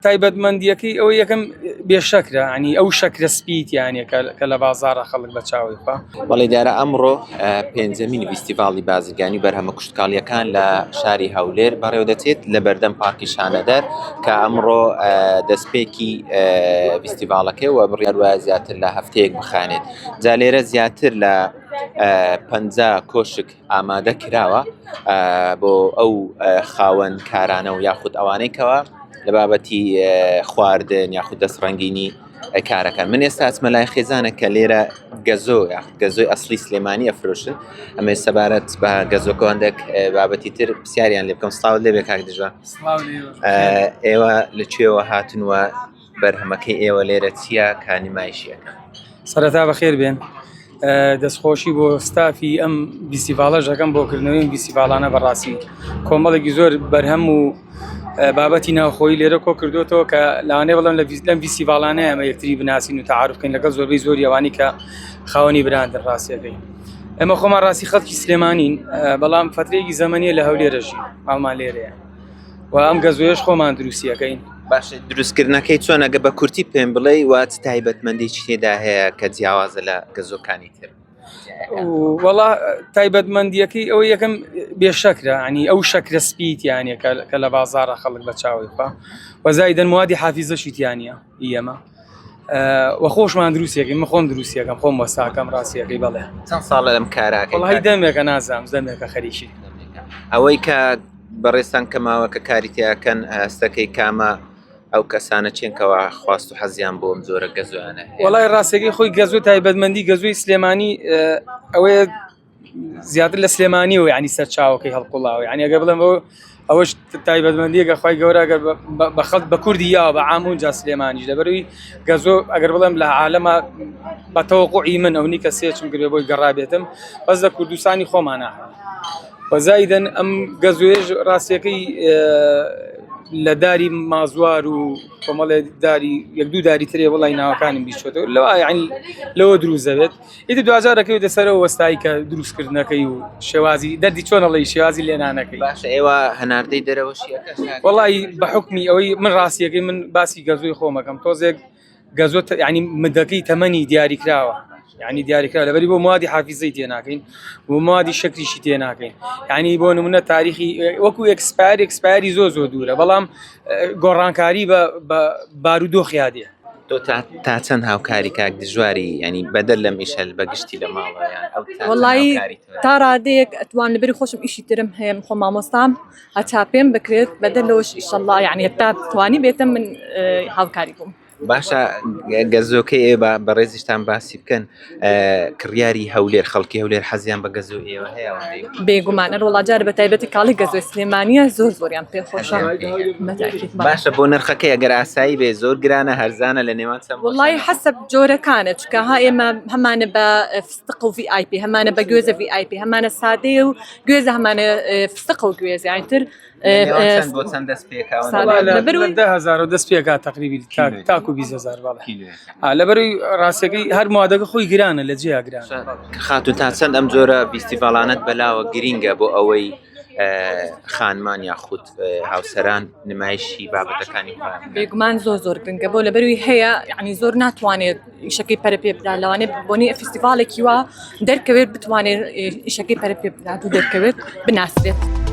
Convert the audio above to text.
تایبەتمەندیەکەی ئەوە یەکەم بێشەکرە ینی ئەو شەکرە سپیت یانە کە لە بازاڕە خەڵک بە چاوی خوا. وەڵی دیارە ئەمڕۆ پێنجەمین فیستیڤاڵی بازرگانی بەرهەمە کوشتکاڵیەکان لە شاری هەولێر بەڕێوە دەچێت لە بەردەم پارکی شانەدەر کە ئەمڕۆ دەستپێکی فیستیڤاڵەکەی و بڕیاروە زیاتر لە هەفتەیەک بخانێت. جا لێرە زیاتر لە 50 کۆشک ئامادە کراوە بۆ ئەو خاوەن کارانە و یاخود ئەوانەی کەوە لە بابەتی خواردن یاخود دەستڕەنگینی کارەکان. من ئێستا ئەچمە لای خێزانە کە لێرە گەزۆی ئەسلی سلێمانی ئەفرۆشن. ئەمە سەبارەت بە گەزۆکۆندێک بابەتی تر پرسیاریان لێ بکەم. سڵاو لێبێ کاک دژوان. ئێوە لەکوێوە هاتنوە بەرهەمەکەی ئێوە لێرە چییە کانیمایشیەکە؟ سەرەتا بەخێر بێن. دەستخۆشی بۆ ستافی ئەم فیستیڤاڵە ژەکەم بۆکردنەوەی فیستیڤاڵانە بەڕاستی کۆمەڵێکی زۆر بەرهەم و بابەتی ناوخۆی لێرە کۆ کردوەوە کە لاوانەیە بەڵام لەم فیستیڤاڵانەیە ئەمە یەکتری بناسین و تعاروف بکەین لەگەڵ زۆربەی زۆری ئەوانی کە خاوەنی براندن ڕاستیەکەی. ئێمە خۆمان ڕاستی خەڵکی سلێمانین بەڵام فترەیەکی زەمەنیە لە هەولێرەژی ماڵمان لێرەیە و ئەم گەزۆیەش خۆمان دروستیەکەین. باشە دروستکردنەکەی چۆن ئەگە بە کورتی پێم بڵێ وات تایبەتمەندی تێدا هەیە کە جیاوازە لە گەزۆکانی تر؟ وەڵا تایبەتمەندیەکەی ئەوە یەکەم بێشەکرە ینی ئەو شەکرە سپیت یانە کە لە بازاڕە خەڵک بە چاوی خوا وەزایدەن موادی حافیزەشی تیانە ئەمە وە خۆشمان دروستیەکەی من خۆم دروستیەکەم خۆم وەستاکەم ڕاستیەکەی بەڵێ. چەند ساڵە لەم کاراکە؟ وەڵی دەمێکە نازانم دەمێکە خەریکی ئەوەی کە بەڕێستان کەماوە کە کاریتیاکەن هەستەکەی کامە ئەو کەسانە چێنکەوە خواست و حەزیان بۆم زۆرە گەزوانە. وەڵای ڕاستەکەی خۆی گەزوی تایبەتمەندی گەزوی سلێمانی ئەوەیە زیاتر لە سلێمانی و ینی سەرچاوەکەی هەڵقوڵاوە ینی ئەگە بڵێم ئەوەش تایبەتمەندیەکە خی گەورە بە خەڵک بە کوردی یاوە بە عام اونجا سلێمانیش لەبەروی گەزۆ ئەگەر بڵێم لە عالەمە بە تەوەقوعی من ئەو نی کە سێچم کردێ بۆی گەڕابێتم بەس لە کوردستانی خۆمانە وەزایدەن ئەم گەزوێژ ڕاستیەکەی لە داری مازوار و کۆمەڵێ داری یەک دوو داری ترێ وڵی ناوەکانم بیچۆتەوە لەوە یعنی لەوە دروست دەبێت. ئیتر دوجارەکەی دەسەرەوە وەستایی کە دروستکردنەکەی و شێوازی دەردی چۆنەڵی شێوازی لێنانەکەی. باشە ئێوە هەناردەی دەرەوەشیەکە؟ وەڵی بە حکمی ئەوەی من ڕاستیەکەی من باسی گەزوی خۆمەکەم تۆزێک گەزۆ ینی مدەکەی تەمەنی دیاری کراوە ینی دیاریکرا لەبەری بۆ موادی حافیزەی تێناکەین بۆ موادی شەکریشی تێناکەین ینی بۆ نمونە تاریخی وەکو ئەکسپایری زۆ دوورە بەڵام گۆڕانکاری بە بارودۆخیادێ. تۆ تا چەند هاوکاری کاک دژواری ینی بەدەر لەم ئیشەل بەگشتی لە ماڵەیان؟ وەڵی تا ڕادەیەک ئەتوان لەبەری خۆشم ئیشی ترم هەیە خۆ مامۆستام هەتا پێم بکرێت بەدەر لەوەش ئیشەڵڵا یعنی هەتا توانی بێتم من هاوکاری بووم. باشە گەزۆکەی ئێ بە ڕێزیشتان باسی بکەن کڕیاری هەولێر خەڵکی هەولێر حەزیان بە گەزۆ ئێوە هەیە؟ بێگومانە وڵاجار بە تایبەتی کاڵی گەزۆی سلێمانیە زۆریان پێخۆشە. باشە بۆ نرخەکەی ئەگەر ئاسایی بێ زۆر گرانە هەرزانە لە نێوان چەند؟ وڵی حەسەب جۆرەکانە چکە ها ئێمە هەمانە بە فستق و VIP هەمانە بە گوێزە VIP هەمانە سادەیە و گوێزە هەمانە فستق و گوێزیانتر بۆ چەند دەست پێکاوە؟ 10,000 دەست پێکا تقریبی تاکو 20,000 لەبەروی ڕاستەکەی هەر موادەکە خۆی گرانە لە جێ گرانە. خاتون تا چەند ئەم جۆرە فیستیڤاڵانەت بەلاوە گرینگە بۆ ئەوەی خانمان یاخود هاوسەران نمایشی بابەتەکانی خۆیان؟ بێگومان زۆر گرنگە بۆ لەبەروی هەیە یعنی زۆر ناتوانێت ئیشەکەی پەرە پێ بدات لەوانێت بۆنی فیستیڤالێکی وا دەرکەوێت بتوانێت ئیشەکەی پەرە پێ بدات و دەرکەوێت بناسرێت.